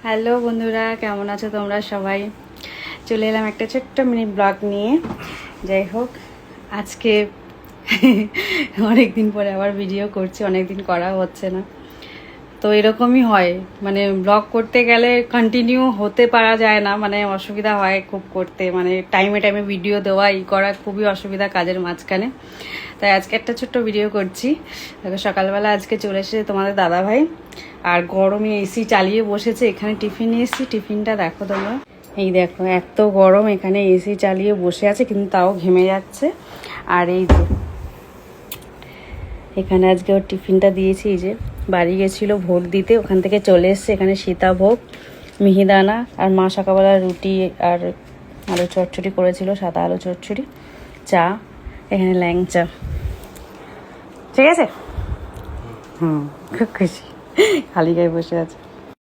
Hello বন্ধুরা, কেমন আছো তোমরা সবাই? চলে এলাম একটা ছোট্ট মিনি ব্লগ নিয়ে। যাই হোক, আজকে অনেক দিন পরে আবার ভিডিও করছি, অনেক দিন করা হচ্ছে না। তো এরকমই হয়, মানে ব্লগ করতে গেলে কন্টিনিউ হতে পারা যায় না, মানে অসুবিধা হয় খুব করতে, মানে টাইমে টাইমে ভিডিও দেওয়া এই করা খুবই অসুবিধা কাজের মাঝখানে। তাই আজকে একটা ছোট্ট ভিডিও করছি। দেখো, সকালবেলা আজকে চলে এসেছে তোমাদের দাদাভাই, আর গরমে এসি চালিয়ে বসেছে। এখানে টিফিন নিয়ে এসেছি, টিফিনটা দেখো তোমরা। এই দেখো, এত গরম, এখানে এসি চালিয়ে বসে আছে কিন্তু তাও ঘেমে যাচ্ছে। আর এই যে এখানে আজকে ওর টিফিনটা দিয়েছি। এই যে বাড়ি গেছিলো ভোগ দিতে, ওখান থেকে চলে এসছে। এখানে সীতাভোগ, মিহিদানা, আর মা সকালবেলা রুটি আর আলু চচ্চড়ি করেছিল, সাদা আলু চচ্চড়ি, চা, এখানে ল্যাংচা। ঠিক আছে, খুব খুশি, খালি গায়ে বসে আছে।